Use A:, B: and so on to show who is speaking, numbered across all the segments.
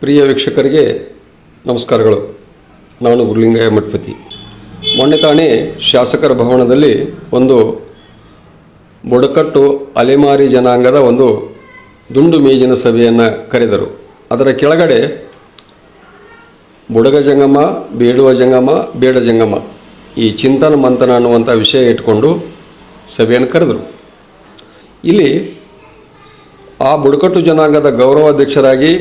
A: ಪ್ರಿಯ ವೀಕ್ಷಕರಿಗೆ ನಮಸ್ಕಾರಗಳು. ನಾನು ಗುರುಲಿಂಗಯ್ಯ ಮಠಪತಿ. ಮೊನ್ನೆ ತಾನೇ ಶಾಸಕರ ಭವನದಲ್ಲಿ ಒಂದು ಬುಡಕಟ್ಟು ಅಲೆಮಾರಿ ಜನಾಂಗದ ಒಂದು ದುಂಡು ಮೇಜಿನ ಸಭೆಯನ್ನು ಕರೆದರು. ಅದರ ಕೆಳಗಡೆ ಬುಡಗ ಜಂಗಮ, ಬೇಡುವ ಜಂಗಮ, ಬೇಡ ಜಂಗಮ ಈ ಚಿಂತನ ಮಂಥನ ಅನ್ನುವಂಥ ವಿಷಯ ಇಟ್ಕೊಂಡು ಸಭೆಯನ್ನು ಕರೆದರು. ಇಲ್ಲಿ ಆ ಬುಡಕಟ್ಟು ಜನಾಂಗದ ಗೌರವಾಧ್ಯಕ್ಷರಾಗಿ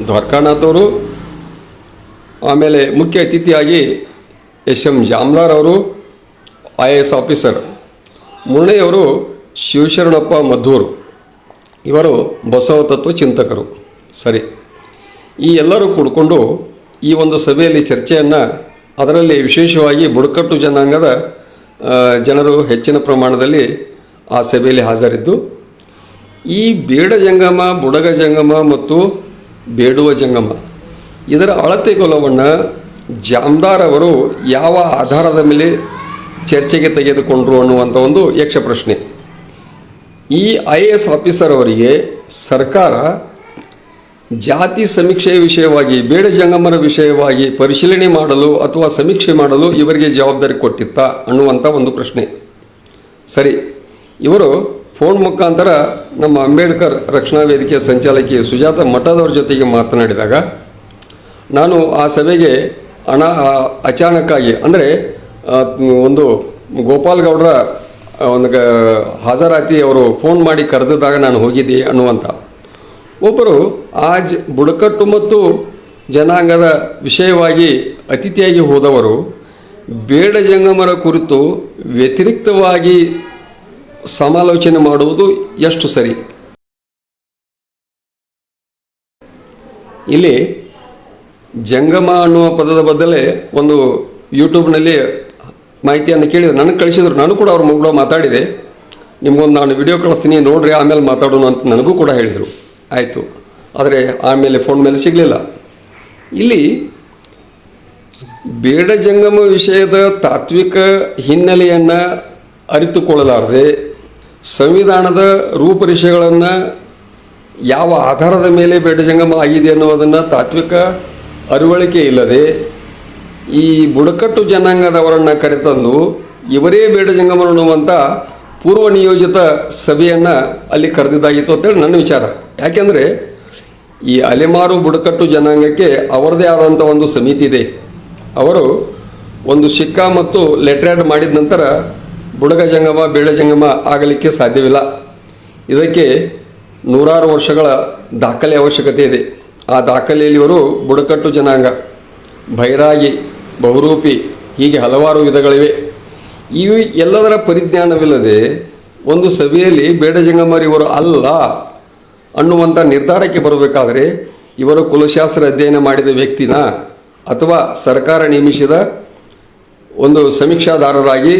A: ದ್ವಾರಕಾನಾಥ್ ಅವರು, ಆಮೇಲೆ ಮುಖ್ಯ ಅತಿಥಿಯಾಗಿ ಎಸ್.ಎಂ. ಜಾಮದಾರ್ ಅವರು, IAS ಆಫೀಸರ್, ಮುರಳಿಯವರು ಶಿವಶರಣಪ್ಪ ಮದ್ದೂರು, ಇವರು ಬಸವ ತತ್ವ ಚಿಂತಕರು. ಸರಿ, ಈ ಎಲ್ಲರೂ ಕೂಡಿಕೊಂಡು ಈ ಒಂದು ಸಭೆಯಲ್ಲಿ ಚರ್ಚೆಯನ್ನು, ಅದರಲ್ಲಿ ವಿಶೇಷವಾಗಿ ಬುಡಕಟ್ಟು ಜನಾಂಗದ ಜನರು ಹೆಚ್ಚಿನ ಪ್ರಮಾಣದಲ್ಲಿ ಆ ಸಭೆಯಲ್ಲಿ ಹಾಜರಿದ್ದು, ಈ ಬೇಡ ಜಂಗಮ, ಬುಡಗ ಜಂಗಮ ಮತ್ತು ಬೇಡುವ ಜಂಗಮ ಇದರ ಅಳತೆಗೋಲವನ್ನು ಜಾಮದಾರ್ ಅವರು ಯಾವ ಆಧಾರದ ಮೇಲೆ ಚರ್ಚೆಗೆ ತೆಗೆದುಕೊಂಡರು ಅನ್ನುವಂಥ ಒಂದು ಯಕ್ಷ ಪ್ರಶ್ನೆ. ಈ IAS ಆಫೀಸರ್ ಅವರಿಗೆ ಸರ್ಕಾರ ಜಾತಿ ಸಮೀಕ್ಷೆಯ ವಿಷಯವಾಗಿ, ಬೇಡ ಜಂಗಮರ ವಿಷಯವಾಗಿ ಪರಿಶೀಲನೆ ಮಾಡಲು ಅಥವಾ ಸಮೀಕ್ಷೆ ಮಾಡಲು ಇವರಿಗೆ ಜವಾಬ್ದಾರಿ ಕೊಟ್ಟಿತ್ತಾ ಅನ್ನುವಂಥ ಒಂದು ಪ್ರಶ್ನೆ. ಸರಿ, ಇವರು ಫೋನ್ ಮುಖಾಂತರ ನಮ್ಮ ಅಂಬೇಡ್ಕರ್ ರಕ್ಷಣಾ ವೇದಿಕೆಯ ಸಂಚಾಲಕಿ ಸುಜಾತ ಮಠದವ್ರ ಜೊತೆಗೆ ಮಾತನಾಡಿದಾಗ, ನಾನು ಆ ಸಭೆಗೆ ಅಚಾನಕ್ಕಾಗಿ, ಅಂದರೆ ಒಂದು ಗೋಪಾಲ್ ಗೌಡರ ಒಂದು ಹಾಜರಾತಿ ಅವರು ಫೋನ್ ಮಾಡಿ ಕರೆದಿದ್ದಾಗ ನಾನು ಹೋಗಿದ್ದೆ ಅನ್ನುವಂಥ ಒಬ್ಬರು ಆ ಬುಡಕಟ್ಟು ಮತ್ತು ಜನಾಂಗದ ವಿಷಯವಾಗಿ ಅತಿಥಿಯಾಗಿ ಹೋದವರು ಬೇಡ ಜಂಗಮರ ಕುರಿತು ವ್ಯತಿರಿಕ್ತವಾಗಿ ಸಮಾಲೋಚನೆ ಮಾಡುವುದು ಎಷ್ಟು ಸರಿ? ಇಲ್ಲಿ ಜಂಗಮ ಅನ್ನುವ ಪದದ ಬದಲೇ ಒಂದು ಯೂಟ್ಯೂಬ್ನಲ್ಲಿ ಮಾಹಿತಿಯನ್ನು ಕೇಳಿದ್ರು, ನನಗೆ ಕಳಿಸಿದ್ರು. ನಾನು ಕೂಡ ಅವ್ರ ಕೂಡ ಮಾತಾಡಿದೆ. ನಿಮಗೊಂದು ನಾನು ವಿಡಿಯೋ ಕಳಿಸ್ತೀನಿ ನೋಡ್ರಿ, ಆಮೇಲೆ ಮಾತಾಡೋಣ ಅಂತ ನನಗೂ ಕೂಡ ಹೇಳಿದರು. ಆಯಿತು, ಆದರೆ ಆಮೇಲೆ ಫೋನ್ ಮೇಲೆ ಸಿಗಲಿಲ್ಲ. ಇಲ್ಲಿ ಬೇಡ ಜಂಗಮ ವಿಷಯದ ತಾತ್ವಿಕ ಹಿನ್ನೆಲೆಯನ್ನು ಅರಿತುಕೊಳ್ಳಲಾರದೆ, ಸಂವಿಧಾನದ ರೂಪರೇಷೆಗಳನ್ನು ಯಾವ ಆಧಾರದ ಮೇಲೆ ಬೇಡ ಜಂಗಮ ಆಗಿದೆ ಅನ್ನೋದನ್ನು ತಾತ್ವಿಕ ಅರಿವಳಿಕೆ ಇಲ್ಲದೆ ಈ ಬುಡಕಟ್ಟು ಜನಾಂಗದವರನ್ನು ಕರೆತಂದು ಇವರೇ ಬೇಡ ಜಂಗಮ ಅನ್ನುವಂಥ ಪೂರ್ವ ನಿಯೋಜಿತ ಸಭೆಯನ್ನು ಅಲ್ಲಿ ಕರೆದಿದ್ದಾಗಿತ್ತು ಅಂತೇಳಿ ನನ್ನ ವಿಚಾರ. ಯಾಕೆಂದರೆ ಈ ಅಲೆಮಾರು ಬುಡಕಟ್ಟು ಜನಾಂಗಕ್ಕೆ ಅವರದೇ ಆದಂಥ ಒಂದು ಸಮಿತಿ ಇದೆ. ಅವರು ಒಂದು ಸಿಕ್ಕಾ ಮತ್ತು ಲೆಟ್ರ್ಯಾಡ್ ಮಾಡಿದ ನಂತರ ಬುಡಗ ಜಂಗಮ, ಬೇಡ ಜಂಗಮ ಆಗಲಿಕ್ಕೆ ಸಾಧ್ಯವಿಲ್ಲ. ಇದಕ್ಕೆ ನೂರಾರು ವರ್ಷಗಳ ದಾಖಲೆ ಅವಶ್ಯಕತೆ ಇದೆ. ಆ ದಾಖಲೆಯಲ್ಲಿ ಇವರು ಬುಡಕಟ್ಟು ಜನಾಂಗ, ಬೈರಾಗಿ, ಬಹುರೂಪಿ, ಹೀಗೆ ಹಲವಾರು ವಿಧಗಳಿವೆ. ಇವು ಎಲ್ಲದರ ಪರಿಜ್ಞಾನವಿಲ್ಲದೆ ಒಂದು ಸಭೆಯಲ್ಲಿ ಬೇಡ ಜಂಗಮರು ಇವರು ಅಲ್ಲ ಅನ್ನುವಂಥ ನಿರ್ಧಾರಕ್ಕೆ ಬರಬೇಕಾದರೆ ಇವರು ಕುಲಶಾಸ್ತ್ರ ಅಧ್ಯಯನ ಮಾಡಿದ ವ್ಯಕ್ತಿನ ಅಥವಾ ಸರ್ಕಾರ ನೇಮಿಸಿದ ಒಂದು ಸಮೀಕ್ಷಾದಾರರಾಗಿ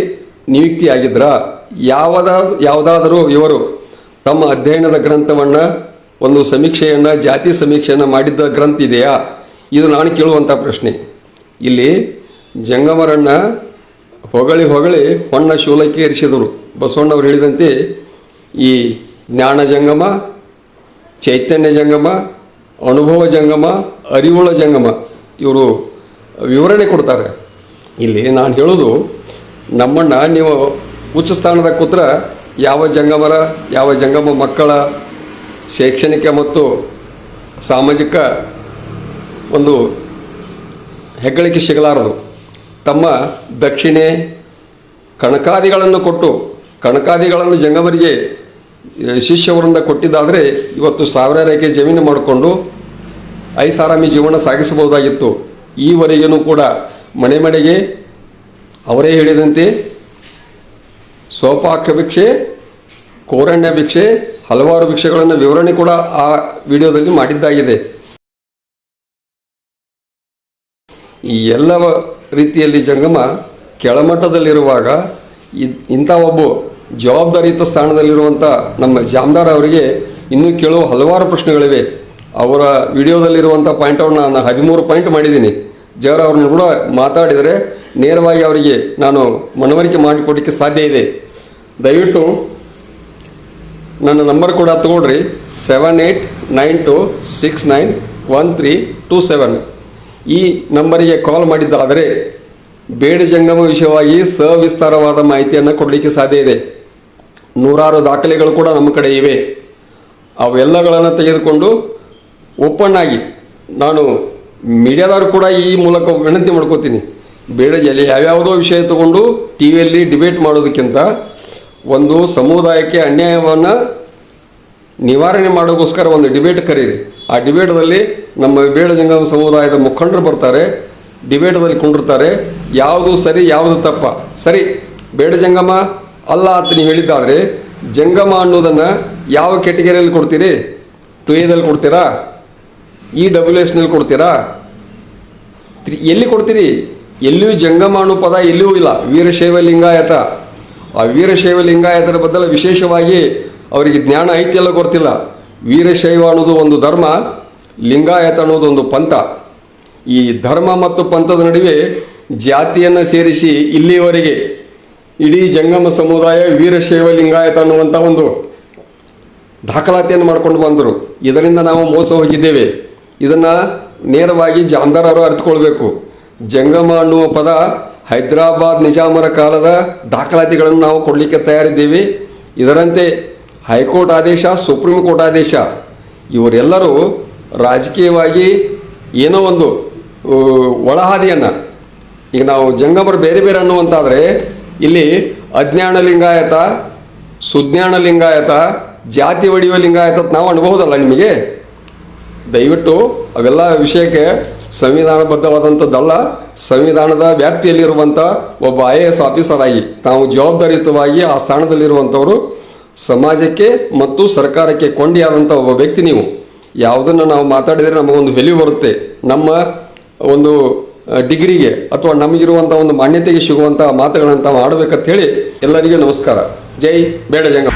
A: ನಿಯುಕ್ತಿಯಾಗಿದ್ರಾ? ಯಾವುದಾದರೂ ಇವರು ತಮ್ಮ ಅಧ್ಯಯನದ ಗ್ರಂಥವನ್ನು, ಒಂದು ಸಮೀಕ್ಷೆಯನ್ನು, ಜಾತಿ ಸಮೀಕ್ಷೆಯನ್ನು ಮಾಡಿದ್ದ ಗ್ರಂಥ ಇದೆಯಾ? ಇದು ನಾನು ಕೇಳುವಂಥ ಪ್ರಶ್ನೆ. ಇಲ್ಲಿ ಜಂಗಮರನ್ನು ಹೊಗಳಿ ಹೊನ್ನ ಶೂಲಕ್ಕೆ ಏರಿಸಿದರು. ಬಸವಣ್ಣವರು ಹೇಳಿದಂತೆ ಈ ಜ್ಞಾನ ಜಂಗಮ, ಚೈತನ್ಯ ಜಂಗಮ, ಅನುಭವ ಜಂಗಮ, ಅರಿವುಳ ಜಂಗಮ ಇವರು ವಿವರಣೆ ಕೊಡ್ತಾರೆ. ಇಲ್ಲಿ ನಾನು ಹೇಳೋದು, ನಮ್ಮನ್ನು ನೀವು ಉಚ್ಚ ಸ್ಥಾನದ ಕೂತ್ರ ಯಾವ ಜಂಗಮರ, ಯಾವ ಜಂಗಮ ಮಕ್ಕಳ ಶೈಕ್ಷಣಿಕ ಮತ್ತು ಸಾಮಾಜಿಕ ಒಂದು ಹೆಗ್ಗಳಿಕೆ ಸಿಗಲಾರದು. ತಮ್ಮ ದಕ್ಷಿಣೆ ಕಣಕಾದಿಗಳನ್ನು ಕೊಟ್ಟು, ಕಣಕಾದಿಗಳನ್ನು ಜಂಗಮರಿಗೆ ಶಿಷ್ಯವರಿಂದ ಕೊಟ್ಟಿದ್ದಾದರೆ ಇವತ್ತು ಸಾವಿರಾರು ಎಕರೆ ಜಮೀನು ಮಾಡಿಕೊಂಡು ಐಷಾರಾಮಿ ಜೀವನ ಸಾಗಿಸಬಹುದಾಗಿತ್ತು. ಈವರೆಗೂ ಕೂಡ ಮನೆ ಮನೆಗೆ ಅವರೇ ಹೇಳಿದಂತೆ ಸೋಪಾಕ ಭಿಕ್ಷೆ, ಕೋರಣ್ಯ ಭಿಕ್ಷೆ, ಹಲವಾರು ಭಿಕ್ಷೆಗಳನ್ನು ವಿವರಣೆ ಕೂಡ ಆ ವಿಡಿಯೋದಲ್ಲಿ ಮಾಡಿದ್ದಾಗಿದೆ. ಈ ಎಲ್ಲ ರೀತಿಯಲ್ಲಿ ಜಂಗಮ ಕೆಳಮಟ್ಟದಲ್ಲಿರುವಾಗ ಇಂಥ ಒಬ್ಬ ಜವಾಬ್ದಾರಿಯುತ ಸ್ಥಾನದಲ್ಲಿರುವಂಥ ನಮ್ಮ ಜಾಮದಾರ್ ಅವರಿಗೆ ಇನ್ನೂ ಕೇಳುವ ಹಲವಾರು ಪ್ರಶ್ನೆಗಳಿವೆ. ಅವರ ವಿಡಿಯೋದಲ್ಲಿರುವಂಥ ಪಾಯಿಂಟನ್ನು ನಾನು 13 ಪಾಯಿಂಟ್ ಮಾಡಿದ್ದೀನಿ. ಜರ ಅವ್ರನ್ನ ಕೂಡ ಮಾತಾಡಿದರೆ ನೇರವಾಗಿ ಅವರಿಗೆ ನಾನು ಮನವರಿಕೆ ಮಾಡಿಕೊಡಲಿಕ್ಕೆ ಸಾಧ್ಯ ಇದೆ. ದಯವಿಟ್ಟು ನನ್ನ ನಂಬರ್ ಕೂಡ ತಗೊಳ್ರಿ, 789269 1327 ಈ ನಂಬರಿಗೆ ಕಾಲ್ ಮಾಡಿದ್ದಾದರೆ ಬೇಡ ಜಂಗಮ ವಿಷಯವಾಗಿ ಸವಿಸ್ತಾರವಾದ ಮಾಹಿತಿಯನ್ನು ಕೊಡಲಿಕ್ಕೆ ಸಾಧ್ಯ ಇದೆ. ನೂರಾರು ದಾಖಲೆಗಳು ಕೂಡ ನಮ್ಮ ಕಡೆ ಇವೆ. ಅವೆಲ್ಲಗಳನ್ನು ತೆಗೆದುಕೊಂಡು ಓಪನ್ ಆಗಿ ನಾನು ಮೀಡಿಯಾದವರು ಕೂಡ ಈ ಮೂಲಕ ವಿನಂತಿ ಮಾಡ್ಕೋತೀನಿ. ಬೇಡ ಯಾವ್ಯಾವುದೋ ವಿಷಯ ತಗೊಂಡು ಟಿ ವಿಯಲ್ಲಿ ಡಿಬೇಟ್ ಮಾಡೋದಕ್ಕಿಂತ ಒಂದು ಸಮುದಾಯಕ್ಕೆ ಅನ್ಯಾಯವನ್ನು ನಿವಾರಣೆ ಮಾಡೋಕ್ಕೋಸ್ಕರ ಒಂದು ಡಿಬೇಟ್ ಕರೀರಿ. ಆ ಡಿಬೇಟ್ದಲ್ಲಿ ನಮ್ಮ ಬೇಡ ಜಂಗಮ ಸಮುದಾಯದ ಮುಖಂಡರು ಬರ್ತಾರೆ, ಡಿಬೇಟ್ದಲ್ಲಿ ಕುಂಡಿರ್ತಾರೆ. ಯಾವುದು ಸರಿ ಯಾವುದು ತಪ್ಪ. ಸರಿ ಬೇಡ ಜಂಗಮ ಅಲ್ಲ ಅಂತ ನೀವು ಹೇಳಿದ್ದಾದರೆ ಜಂಗಮ ಅನ್ನೋದನ್ನು ಯಾವ ಕೆಟಗರಿಯಲ್ಲಿ ಕೊಡ್ತೀರಿ? 2Aದಲ್ಲಿ ಕೊಡ್ತೀರಾ? EWSನಲ್ಲಿ ಕೊಡ್ತೀರಾ? ಎಲ್ಲಿ ಕೊಡ್ತೀರಿ? ಎಲ್ಲಿಯೂ ಜಂಗಮ ಅನ್ನೋ ಪದ ಎಲ್ಲಿಯೂ ಇಲ್ಲ. ವೀರಶೈವ ಲಿಂಗಾಯತ, ಆ ವೀರಶೈವ ಲಿಂಗಾಯತರ ಬದಲು ವಿಶೇಷವಾಗಿ ಅವರಿಗೆ ಜ್ಞಾನ ಐತಿ ಎಲ್ಲ ಗೊತ್ತಿಲ್ಲ. ವೀರಶೈವ ಅನ್ನೋದು ಒಂದು ಧರ್ಮ, ಲಿಂಗಾಯತ ಅನ್ನೋದು ಒಂದು ಪಂಥ. ಈ ಧರ್ಮ ಮತ್ತು ಪಂಥದ ನಡುವೆ ಜಾತಿಯನ್ನು ಸೇರಿಸಿ ಇಲ್ಲಿಯವರೆಗೆ ಇಡೀ ಜಂಗಮ ಸಮುದಾಯ ವೀರಶೈವ ಲಿಂಗಾಯತ ಅನ್ನುವಂಥ ಒಂದು ದಾಖಲಾತಿಯನ್ನು ಮಾಡ್ಕೊಂಡು ಬಂದರು. ಇದರಿಂದ ನಾವು ಮೋಸ ಹೋಗಿದ್ದೇವೆ. ಇದನ್ನು ನೇರವಾಗಿ ಜಾಮದಾರ್ ಅವರು ಅರಿತುಕೊಳ್ಬೇಕು. ಜಂಗಮ ಅನ್ನುವ ಪದ ಹೈದರಾಬಾದ್ ನಿಜಾಮರ ಕಾಲದ ದಾಖಲಾತಿಗಳನ್ನು ನಾವು ಕೊಡಲಿಕ್ಕೆ ತಯಾರಿದ್ದೀವಿ. ಇದರಂತೆ ಹೈಕೋರ್ಟ್ ಆದೇಶ, ಸುಪ್ರೀಂ ಕೋರ್ಟ್ ಆದೇಶ, ಇವರೆಲ್ಲರೂ ರಾಜಕೀಯವಾಗಿ ಏನೋ ಒಂದು ಒಳಹಾದಿಯನ್ನು, ಈಗ ನಾವು ಜಂಗಮರು ಬೇರೆ ಬೇರೆ ಅನ್ನುವಂತಾದರೆ ಇಲ್ಲಿ ಅಜ್ಞಾನ ಲಿಂಗಾಯತ, ಸುಜ್ಞಾನ ಲಿಂಗಾಯತ, ಜಾತಿ ಒಡೆಯುವ ಲಿಂಗಾಯತ ನಾವು ಅನ್ಬಹುದಲ್ಲ ನಿಮಗೆ. ದಯವಿಟ್ಟು ಅವೆಲ್ಲ ವಿಷಯಕ್ಕೆ ಸಂವಿಧಾನಬದ್ಧವಾದಂಥದ್ದಲ್ಲ. ಸಂವಿಧಾನದ ವ್ಯಾಪ್ತಿಯಲ್ಲಿರುವಂಥ ಒಬ್ಬ IAS ಆಫೀಸರ್ ಆಗಿ ತಾವು ಜವಾಬ್ದಾರಿಯುತವಾಗಿ ಆ ಸ್ಥಾನದಲ್ಲಿರುವಂಥವರು ಸಮಾಜಕ್ಕೆ ಮತ್ತು ಸರ್ಕಾರಕ್ಕೆ ಕೊಂಡಿಯಾದಂಥ ಒಬ್ಬ ವ್ಯಕ್ತಿ. ನೀವು ಯಾವುದನ್ನು ನಾವು ಮಾತಾಡಿದರೆ ನಮಗೊಂದು ಬೆಲೆ ಬರುತ್ತೆ, ನಮ್ಮ ಒಂದು ಡಿಗ್ರಿಗೆ ಅಥವಾ ನಮಗಿರುವಂಥ ಒಂದು ಮಾನ್ಯತೆಗೆ ಸಿಗುವಂಥ ಮಾತುಗಳನ್ನು ತಾವು ಆಡಬೇಕಂತ ಹೇಳಿ ಎಲ್ಲರಿಗೂ ನಮಸ್ಕಾರ. ಜೈ ಬೇಡ ಜಂಗಮ.